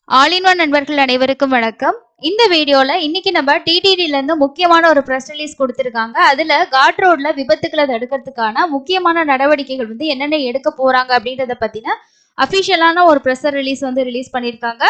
All in one நண்பர்கள் அனைவருக்கும் வணக்கம். இந்த வீடியோல இன்னைக்கு நம்ம டிடிடில இருந்து முக்கியமான ஒரு பிரஸ் ரிலீஸ் கொடுத்திருக்காங்க. அதுல காட் ரோட்ல விபத்துக்களை தடுக்கிறதுக்கான முக்கியமான நடவடிக்கைகள் என்னென்ன எடுக்க போறாங்க அப்படின்றத பத்தின அபிஷியலான ஒரு பிரஸ் ரிலீஸ் ரிலீஸ் பண்ணிருக்காங்க.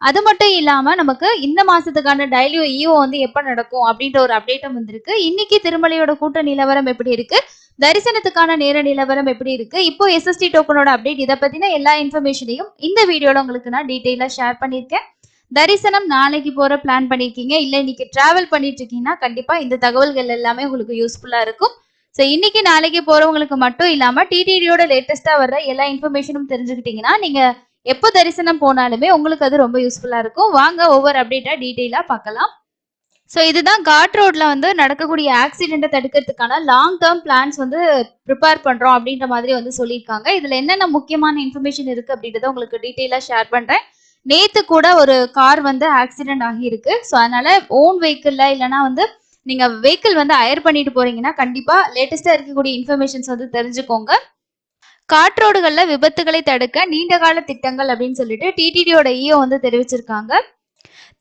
அது மட்டும் இல்லாம நமக்கு இந்த மாசத்துக்கான டெய்லி ஈஓ எப்ப நடக்கும் அப்படின்ற ஒரு அப்டேட்டும் வந்திருக்கு. இன்னைக்கு திருமலையோட கூட்ட நிலவரம் எப்படி இருக்கு, தரிசனத்துக்கான நேர நிலவரம் எப்படி இருக்கு, இப்போ எஸ்எஸ்டி டோக்கனோட அப்டேட், இதை பத்தின எல்லா இன்ஃபர்மேஷனையும் இந்த வீடியோல உங்களுக்கு நான் டீட்டெயிலா ஷேர் பண்ணிருக்கேன். தரிசனம் நாளைக்கு போற பிளான் பண்ணிருக்கீங்க, இல்ல இன்னைக்கு டிராவல் பண்ணிட்டு இருக்கீங்கன்னா கண்டிப்பா இந்த தகவல்கள் எல்லாமே உங்களுக்கு யூஸ்ஃபுல்லா இருக்கும். ஸோ இன்னைக்கு நாளைக்கு போறவங்களுக்கு மட்டும் இல்லாம டிடிடியோட லேட்டஸ்டா வர்ற எல்லா இன்ஃபர்மேஷனும் தெரிஞ்சுக்கிட்டீங்கன்னா நீங்க எப்போ தரிசனம் போனாலுமே உங்களுக்கு அது ரொம்ப யூஸ்ஃபுல்லா இருக்கும். வாங்க ஒவ்வொரு அப்டேட்டா டீட்டெயிலா பார்க்கலாம். ஸோ இதுதான் காட் ரோட்ல நடக்கக்கூடிய ஆக்சிடென்ட்டை தடுக்கிறதுக்கான லாங் டேர்ம் பிளான்ஸ் ப்ரிப்பேர் பண்றோம் அப்படின்ற மாதிரி சொல்லியிருக்காங்க. இதுல என்னென்ன முக்கியமான இன்ஃபர்மேஷன் இருக்கு அப்படின்றத உங்களுக்கு டீட்டெயிலா ஷேர் பண்றேன். நேத்து கூட ஒரு கார் ஆக்சிடென்ட் ஆகியிருக்கு. ஸோ அதனால ஓன் வெஹிக்கிள்ல இல்லைன்னா நீங்க வெஹிக்கிள் ஹயர் பண்ணிட்டு போறீங்கன்னா கண்டிப்பா லேட்டஸ்டா இருக்கக்கூடிய இன்ஃபர்மேஷன்ஸ் தெரிஞ்சுக்கோங்க. காற்றோடுகள்ல விபத்துகளை தடுக்க நீண்டகால திட்டங்கள் அப்படின்னு சொல்லிட்டு டிடிடியோட ஈஓ தெரிவிச்சிருக்காங்க.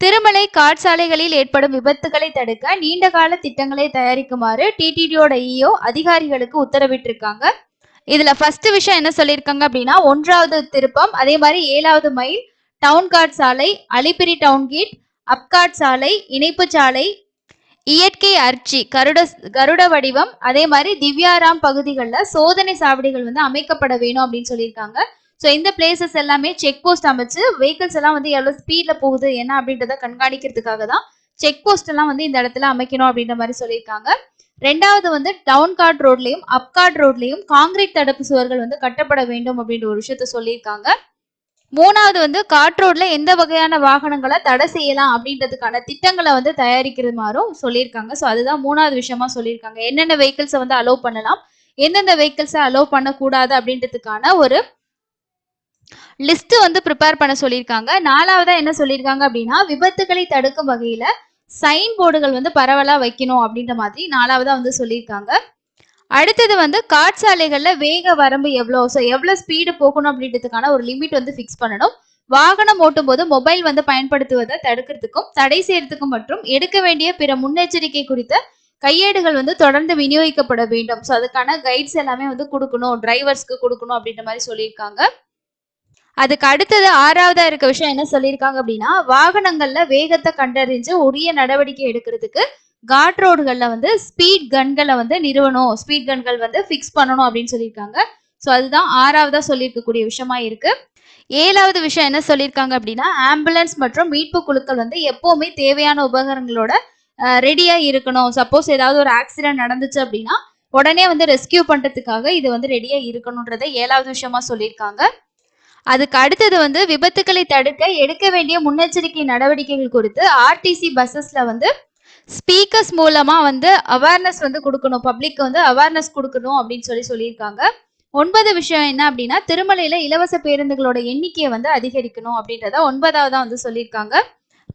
திருமலை காற்சாலைகளில் ஏற்படும் விபத்துகளை தடுக்க நீண்டகால திட்டங்களை தயாரிக்குமாறு டிடிடியோட ஈஓ அதிகாரிகளுக்கு உத்தரவிட்டிருக்காங்க. இதுல ஃபர்ஸ்ட் விஷயம் என்ன சொல்லியிருக்காங்க அப்படின்னா, 1வது திருப்பம், அதே மாதிரி 7வது மைல், டவுன் கார்ட் சாலை, அலிப்பிரி டவுன்கேட், அப்காட் சாலை, இணைப்பு சாலை, இயற்கை அர்ச்சி, கருட வடிவம், அதே மாதிரி திவ்யாராம் பகுதிகளில் சோதனை சாவடிகள் அமைக்கப்பட வேணும் அப்படின்னு சொல்லியிருக்காங்க. ஸோ இந்த பிளேசஸ் எல்லாமே செக் போஸ்ட் அமைச்சு வெஹிக்கிள்ஸ் எல்லாம் எவ்வளோ ஸ்பீட்ல போகுது என்ன அப்படின்றத கண்காணிக்கிறதுக்காக தான் செக் போஸ்ட் எல்லாம் இந்த இடத்துல அமைக்கணும் அப்படின்ற மாதிரி சொல்லியிருக்காங்க. ரெண்டாவது டவுன் கார்ட் ரோட்லையும் அப்காட் ரோட்லையும் காங்கிரீட் தடுப்பு சுவர்கள் கட்டப்பட வேண்டும் அப்படின்ற ஒரு விஷயத்த சொல்லியிருக்காங்க. மூணாவது காற்றோட்ல எந்த வகையான வாகனங்களை தடை செய்யலாம் அப்படின்றதுக்கான திட்டங்களை தயாரிக்கிறதுமாறும் சொல்லியிருக்காங்க. ஸோ அதுதான் மூணாவது விஷயமா சொல்லியிருக்காங்க. என்னென்ன வெஹிக்கிள்ஸை அலோவ் பண்ணலாம், எந்தெந்த வெஹிக்கிள்ஸை அலோவ் பண்ணக்கூடாது அப்படின்றதுக்கான ஒரு லிஸ்ட் ப்ரிப்பேர் பண்ண சொல்லியிருக்காங்க. நாலாவதா என்ன சொல்லியிருக்காங்க அப்படின்னா, விபத்துகளை தடுக்கும் வகையில சைன் போர்டுகள் பரவலா வைக்கணும் அப்படின்ற மாதிரி நாலாவதா சொல்லியிருக்காங்க. அடுத்தது காற்சாலைகள்ல வேக வரம்பு எவ்வளோ, ஸோ எவ்வளோ ஸ்பீடு போகணும் அப்படின்றதுக்கான ஒரு லிமிட் ஃபிக்ஸ் பண்ணணும். வாகனம் ஓட்டும் போது மொபைல் பயன்படுத்துவதை தடுக்கிறதுக்கும் தடை செய்யறதுக்கும் மற்றும் எடுக்க வேண்டிய பிற முன்னெச்சரிக்கை குறித்த கையேடுகள் தொடர்ந்து விநியோகிக்கப்பட வேண்டும். ஸோ அதுக்கான கைட்ஸ் எல்லாமே கொடுக்கணும், டிரைவர்ஸ்க்கு கொடுக்கணும் அப்படின்ற மாதிரி சொல்லியிருக்காங்க. அதுக்கு அடுத்தது ஆறாவதா இருக்க விஷயம் என்ன சொல்லியிருக்காங்க அப்படின்னா, வாகனங்கள்ல வேகத்தை கண்டறிஞ்சு உரிய நடவடிக்கை எடுக்கிறதுக்கு காட் ரோடுகள்ல ஸ்பீட் கன்களை நிறுவனம், ஸ்பீட் கன்கள் ஃபிக்ஸ் பண்ணணும் அப்படின்னு சொல்லியிருக்காங்க. ஸோ அதுதான் ஆறாவதா சொல்லியிருக்கக்கூடிய விஷயமா இருக்கு. ஏழாவது விஷயம் என்ன சொல்லியிருக்காங்க அப்படின்னா, ஆம்புலன்ஸ் மற்றும் மீட்பு குழுக்கள் எப்பவுமே தேவையான உபகரணங்களோட ரெடியா இருக்கணும். சப்போஸ் ஏதாவது ஒரு ஆக்சிடென்ட் நடந்துச்சு அப்படின்னா உடனே ரெஸ்கியூ பண்றதுக்காக இது ரெடியா இருக்கணும்ன்றத ஏழாவது விஷயமா சொல்லியிருக்காங்க. அதுக்கு அடுத்தது விபத்துக்களை தடுக்க எடுக்க வேண்டிய முன்னெச்சரிக்கை நடவடிக்கைகள் குறித்து ஆர்டிசி பஸ்ஸஸ்ல ஸ்பீக்கர்ஸ் மூலமா அவேர்னஸ் கொடுக்கணும், பப்ளிக் அவேர்னஸ் கொடுக்கணும் அப்படின்னு சொல்லியிருக்காங்க. 9 விஷயம் என்ன அப்படின்னா, திருமலையில இலவச பேருந்துகளோட எண்ணிக்கையை அதிகரிக்கணும் அப்படின்றத 9வதா சொல்லியிருக்காங்க.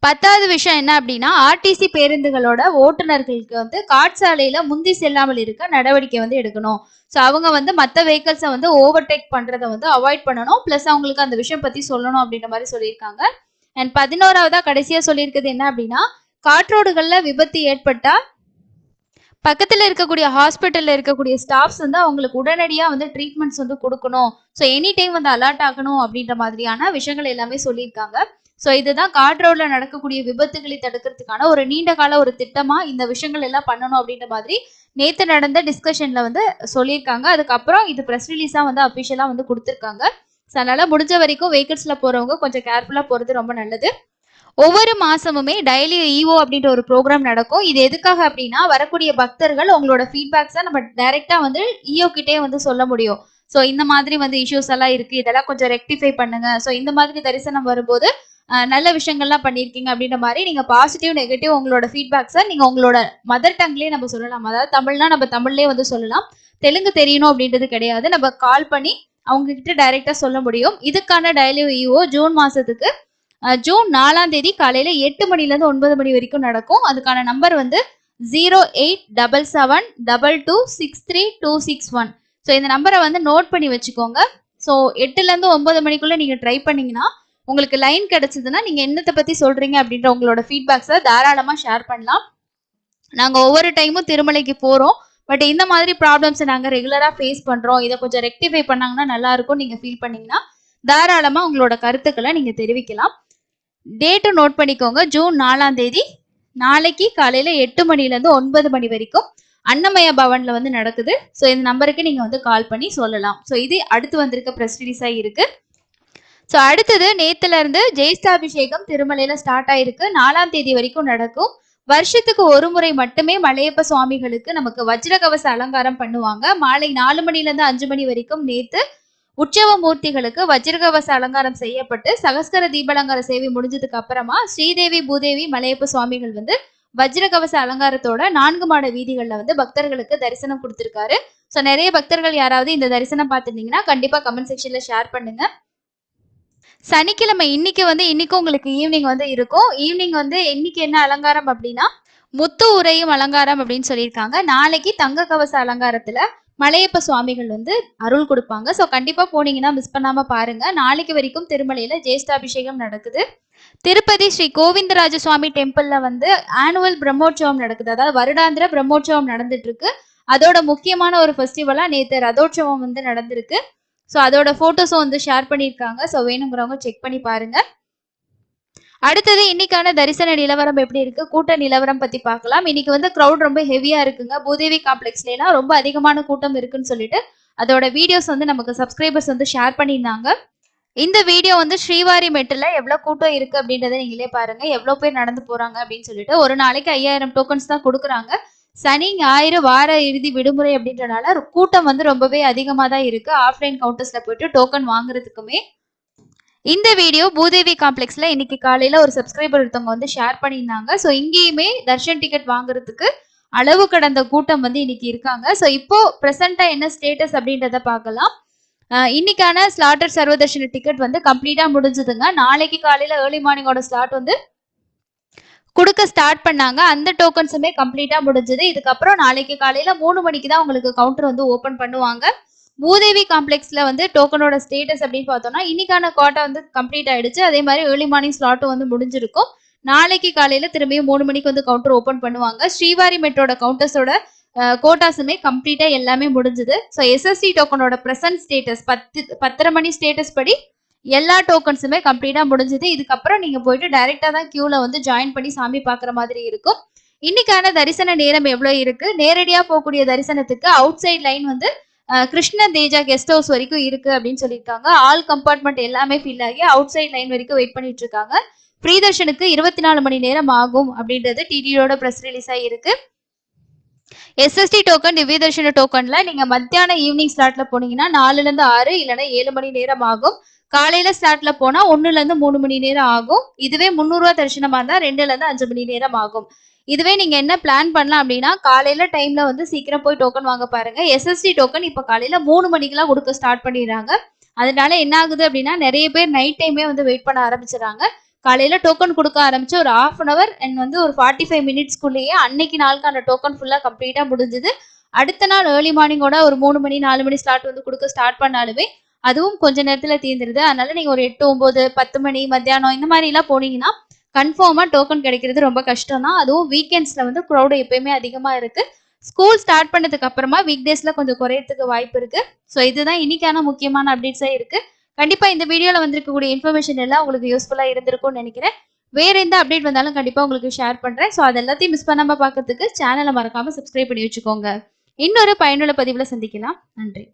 10வது விஷயம் என்ன அப்படின்னா, ஆர்டிசி பேருந்துகளோட ஓட்டுநர்களுக்கு காற்சாலையில முந்தி செல்லாமல் இருக்க நடவடிக்கை எடுக்கணும். ஸோ அவங்க மற்ற வெஹிக்கிள்ஸை ஓவர்டேக் பண்றதை அவாய்ட் பண்ணணும். பிளஸ் அவங்களுக்கு அந்த விஷயம் பத்தி சொல்லணும் அப்படின்ற மாதிரி சொல்லியிருக்காங்க. அண்ட் 11வதா கடைசியா சொல்லியிருக்கிறது என்ன அப்படின்னா, காற்றோடுகள்ல விபத்து ஏற்பட்டா பக்கத்துல இருக்கக்கூடிய ஹாஸ்பிட்டல்ல இருக்கக்கூடிய ஸ்டாஃப்ஸ் அவங்களுக்கு உடனடியா ட்ரீட்மெண்ட்ஸ் கொடுக்கணும். ஸோ எனி டைம் அலர்ட் ஆகணும் அப்படின்ற மாதிரியான விஷயங்கள் எல்லாமே சொல்லியிருக்காங்க. ஸோ இதுதான் காட் ரோட்ல நடக்கக்கூடிய விபத்துகளை தடுக்கிறதுக்கான ஒரு நீண்ட கால ஒரு திட்டமா இந்த விஷயங்கள் எல்லாம் பண்ணணும் அப்படின்ற மாதிரி நேற்று நடந்த டிஸ்கஷன்ல சொல்லியிருக்காங்க. அதுக்கப்புறம் இது ப்ரெஸ் ரிலீஸா அபிஷியலா கொடுத்துருக்காங்க. ஸோ அதனால முடிஞ்ச வரைக்கும் வெஹிக்கிள்ஸ்ல போறவங்க கொஞ்சம் கேர்ஃபுல்லா போறது ரொம்ப நல்லது. ஒவ்வொரு மாசமுமே டெய்லி ஈஓ அப்படின்ற ஒரு ப்ரோக்ராம் நடக்கும். இது எதுக்காக அப்படின்னா, வரக்கூடிய பக்தர்கள் உங்களோட ஃபீட்பேக்ஸை நம்ம டைரக்டா ஈஓ கிட்டே சொல்ல முடியும். ஸோ இந்த மாதிரி இஷ்யூஸ் எல்லாம் இருக்கு, இதெல்லாம் கொஞ்சம் ரெக்டிஃபை பண்ணுங்க. ஸோ இந்த மாதிரி தரிசனம் வரும்போது நல்ல விஷயங்கள்லாம் பண்ணியிருக்கீங்க அப்படின்ற மாதிரி நீங்க பாசிட்டிவ் நெகட்டிவ் உங்களோட ஃபீட்பேக்ஸை நீங்க உங்களோட மதர் டங்லேயே நம்ம சொல்லலாம். அதாவது தமிழ்னா நம்ம தமிழ்லேயே சொல்லலாம். தெலுங்கு தெரியணும் அப்படின்றது கிடையாது. நம்ம கால் பண்ணி அவங்க கிட்ட டைரக்டா சொல்ல முடியும். இதுக்கான டெய்லி ஈஓ ஜூன் மாசத்துக்கு ஜூன் 4ஆம் தேதி காலையில 8 மணிலேருந்து 9 மணி வரைக்கும் நடக்கும். அதுக்கான நம்பர் 087722632661. ஸோ இந்த நம்பரை நோட் பண்ணி வச்சுக்கோங்க. ஸோ 8லேருந்து 9 மணிக்குள்ள நீங்க ட்ரை பண்ணீங்கன்னா உங்களுக்கு லைன் கிடைச்சதுன்னா நீங்க என்னத்தை பத்தி சொல்றீங்க அப்படின்ற உங்களோட ஃபீட்பேக்ஸை தாராளமா ஷேர் பண்ணலாம். நாங்க ஒவ்வொரு டைமும் திருமலைக்கு போறோம். பட் இந்த மாதிரி ப்ராப்ளம்ஸை நாங்க ரெகுலரா ஃபேஸ் பண்றோம். இதை கொஞ்சம் ரெக்டிஃபை பண்ணாங்கன்னா நல்லா இருக்கும் நீங்க ஃபீல் பண்ணீங்கன்னா தாராளமா உங்களோட கருத்துக்களை நீங்க தெரிவிக்கலாம். டேட்டும் நோட் பண்ணிக்கோங்க. ஜூன் 4ஆம் தேதி நாளைக்கு காலையில 8 மணிலேருந்து 9 மணி வரைக்கும் அன்னமய பவன்ல வந்து நடக்குது. ஸோ இந்த நம்பருக்கு நீங்க வந்து கால் பண்ணி சொல்லலாம். ஸோ இது அடுத்து வந்திருக்க ப்ரெஸ் ரிலீஸா இருக்கு. ஸோ அடுத்தது நேத்துல இருந்து ஜெயிஸ்டாபிஷேகம் திருமலையில ஸ்டார்ட் ஆயிருக்கு. 4ஆம் தேதி வரைக்கும் நடக்கும். வருஷத்துக்கு ஒரு முறை மட்டுமே மலையப்ப சுவாமிகளுக்கு நமக்கு வஜ்ரகவச அலங்காரம் பண்ணுவாங்க. மாலை 4 மணிலேருந்து 5 மணி வரைக்கும் நேத்து உற்சவ மூர்த்திகளுக்கு வஜ்ரகவச அலங்காரம் செய்யப்பட்டு சகஸ்கர தீபலங்கார சேவை முடிஞ்சதுக்கு அப்புறமா ஸ்ரீதேவி பூதேவி மலையப்ப சுவாமிகள் வந்து வஜ்ரகவச அலங்காரத்தோட 4 மாட வீதிகள்ல வந்து பக்தர்களுக்கு தரிசனம் கொடுத்திருக்காரு. ஸோ நிறைய பக்தர்கள் யாராவது இந்த தரிசனம் பார்த்துருந்தீங்கன்னா கண்டிப்பா கமெண்ட் செக்ஷன்ல ஷேர் பண்ணுங்க. சனிக்கிழமை இன்னைக்கும் உங்களுக்கு ஈவினிங் வந்து இருக்கும். ஈவினிங் வந்து இன்னைக்கு என்ன அலங்காரம் அப்படின்னா முத்து உரையும் அலங்காரம் அப்படின்னு சொல்லியிருக்காங்க. நாளைக்கு தங்க கவச அலங்காரத்துல மலையப்ப சுவாமிகள் வந்து அருள் கொடுப்பாங்க. ஸோ கண்டிப்பா போனீங்கன்னா மிஸ் பண்ணாம பாருங்க. நாளைக்கு வரைக்கும் திருமலையில ஜேஷ்டாபிஷேகம் நடக்குது. திருப்பதி ஸ்ரீ கோவிந்தராஜ சுவாமி டெம்பிள்ல வந்து ஆனுவல் பிரம்மோற்சவம் நடக்குது. அதாவது வருடாந்திர பிரம்மோற்சவம் நடந்துட்டு இருக்கு. அதோட முக்கியமான ஒரு ஃபெஸ்டிவலா நேத்து ரதோற்சவம் வந்து நடந்திருக்கு. ஸோ அதோட போட்டோஸும் வந்து ஷேர் பண்ணியிருக்காங்க. ஸோ வேணுங்கிறவங்க செக் பண்ணி பாருங்க. அடுத்தது இன்னைக்கான தரிசன நிலவரம் எப்படி இருக்கு, கூட்ட நிலவரம் பத்தி பார்க்கலாம். இன்னைக்கு வந்து கிரௌட் ரொம்ப ஹெவியா இருக்குங்க. பூதேவி காம்ப்ளெக்ஸ்லாம் ரொம்ப அதிகமான கூட்டம் இருக்குன்னு சொல்லிட்டு அதோட வீடியோஸ் வந்து நமக்கு சப்ஸ்கிரைபர்ஸ் வந்து ஷேர் பண்ணியிருந்தாங்க. இந்த வீடியோ வந்து ஸ்ரீவாரி மெட்டில் எவ்வளவு கூட்டம் இருக்கு அப்படின்றத நீங்களே பாருங்க. எவ்வளவு பேர் நடந்து போறாங்க அப்படின்னு சொல்லிட்டு. ஒரு நாளைக்கு 5000 டோக்கன்ஸ் தான் கொடுக்குறாங்க. சனி ஞாயிறு வார இறுதி விடுமுறை அப்படின்றனால கூட்டம் வந்து ரொம்பவே அதிகமா தான் இருக்கு. ஆஃப்லைன் கவுண்டர்ஸ்ல போயிட்டு டோக்கன் வாங்குறதுக்குமே. இந்த வீடியோ பூதேவி காம்ப்ளெக்ஸ்ல இன்னைக்கு காலையில ஒரு சப்ஸ்கிரைபர் ஒருத்தவங்க வந்து ஷேர் பண்ணியிருந்தாங்க. ஸோ இங்கேயுமே தர்ஷன் டிக்கெட் வாங்குறதுக்கு அளவு கடந்த கூட்டம் வந்து இன்னைக்கு இருக்காங்க. ஸோ இப்போ ப்ரெசண்டா என்ன ஸ்டேட்டஸ் அப்படின்றத பார்க்கலாம். இன்னைக்கான ஸ்லாட்டர் சர்வதர்ஷன டிக்கெட் வந்து கம்ப்ளீட்டா முடிஞ்சதுங்க. நாளைக்கு காலையில ஏர்லி மார்னிங்கோட ஸ்லாட் வந்து கொடுக்க ஸ்டார்ட் பண்ணாங்க. அந்த டோக்கன்ஸுமே கம்ப்ளீட்டா முடிஞ்சது. இதுக்கப்புறம் நாளைக்கு காலையில 3 மணிக்கு தான் உங்களுக்கு கவுண்டர் வந்து ஓபன் பண்ணுவாங்க. பூதேவி காம்ப்ளெக்ஸ்ல வந்து டோக்கனோட ஸ்டேட்டஸ் அப்படின்னு பார்த்தோம்னா இன்னைக்கான கோட்டா வந்து கம்ப்ளீட் ஆயிடுச்சு. அதே மாதிரி ஏர்லி மார்னிங் ஸ்லாட்டும் வந்து முடிஞ்சிருக்கும். நாளைக்கு காலையில திரும்பியும் 3 மணிக்கு வந்து கவுண்டர் ஓபன் பண்ணுவாங்க. ஸ்ரீவாரி மெட்டோட கவுண்டர்ஸோட கோட்டாஸுமே கம்ப்ளீட்டா எல்லாமே முடிஞ்சது. ஸோ எஸ்எஸ்டி டோக்கனோட ப்ரெசன்ட் ஸ்டேட்டஸ் 10:30 மணி ஸ்டேட்டஸ் படி எல்லா டோக்கன்ஸுமே கம்ப்ளீட்டா முடிஞ்சது. இதுக்கப்புறம் நீங்க போயிட்டு டைரக்டா தான் கியூல வந்து ஜாயின் பண்ணி சாமி பாக்குற மாதிரி இருக்கும். இன்னைக்கான தரிசன நேரம் எவ்வளவு இருக்கு, நேரடியா போகக்கூடிய தரிசனத்துக்கு அவுட் சைட் லைன் வந்து கிருஷ்ண தேஜா கெஸ்ட் ஹவுஸ் வரைக்கும் இருக்கு அப்படின்னு சொல்லியிருக்காங்க. ஆல் கம்பார்ட்மெண்ட் எல்லாமே ஃபில் ஆகி அவுட் சைட் லைன் வரைக்கும் வெயிட் பண்ணிட்டு இருக்காங்க. ஃப்ரீ தர்ஷனுக்கு 24 மணி நேரம் ஆகும் அப்படின்றது டிடியோட ப்ரெஸ் ரிலீஸா இருக்கு. எஸ்எஸ்டி டோக்கன் திவ்ய தர்ஷன டோக்கன்ல நீங்க மத்தியான ஈவினிங் ஸ்லாட்ல போனீங்கன்னா 4ல இருந்து 6 இல்லைன்னா 7 மணி நேரம் ஆகும். காலையில ஸ்லாட்ல போனா 1ல இருந்து 3 மணி நேரம் ஆகும். இதுவே 300 ரூபா தரிசனமா இருந்தா 2ல இருந்து 5 மணி நேரம் ஆகும். இதுவே நீங்க என்ன பிளான் பண்ணலாம் அப்படின்னா காலையில டைம்ல வந்து சீக்கிரம் போய் டோக்கன் வாங்க பாருங்க. எஸ்எஸ்டி டோக்கன் இப்ப காலையில 3 மணிக்கெல்லாம் கொடுக்க ஸ்டார்ட் பண்ணிடுறாங்க. அதனால என்ன ஆகுது அப்படின்னா நிறைய பேர் நைட் டைமே வந்து வெயிட் பண்ண ஆரம்பிச்சிடறாங்க. காலையில டோக்கன் கொடுக்க ஆரம்பிச்சு ஒரு 1/2 hour அண்ட் வந்து ஒரு 45 மினிட்ஸ்க்குள்ளேயே அன்னைக்கு நாளுக்கான டோக்கன் ஃபுல்லா கம்ப்ளீட்டா முடிஞ்சது. அடுத்த நாள் ஏர்லி மார்னிங்கோட ஒரு 3 மணி 4 மணி ஸ்லாட் வந்து கொடுக்க ஸ்டார்ட் பண்ணாலுமே அதுவும் கொஞ்ச நேரத்துல தீர்ந்துருது. அதனால நீங்க ஒரு 8, 9, 10 மணி மத்தியானம் இந்த மாதிரி எல்லாம் போனீங்கன்னா கன்ஃபார்மா டோக்கன் கிடைக்கிறது ரொம்ப கஷ்டம் தான். அதுவும் வீக்கெண்ட்ஸ்ல வந்து க்ரௌடு எப்பயுமே அதிகமா இருக்கு. ஸ்கூல் ஸ்டார்ட் பண்ணதுக்கு அப்புறமா வீக் டேஸ்ல கொஞ்சம் குறையறதுக்கு வாய்ப்பு இருக்கு. ஸோ இதுதான் இன்னைக்கான முக்கியமான அப்டேட்ஸா இருக்கு. கண்டிப்பா இந்த வீடியோல வந்திருக்கக்கூடிய இன்ஃபர்மேஷன் எல்லாம் உங்களுக்கு யூஸ்ஃபுல்லா இருந்திருக்கும்னு நினைக்கிறேன். வேற எந்த அப்டேட் வந்தாலும் கண்டிப்பா உங்களுக்கு ஷேர் பண்றேன். ஸோ அது எல்லாத்தையும் மிஸ் பண்ணாம பாக்கிறதுக்கு சேனலை மறக்காம சப்ஸ்கிரைப் பண்ணி வச்சுக்கோங்க. இன்னொரு பயனுள்ள பதிவுல சந்திக்கலாம். நன்றி.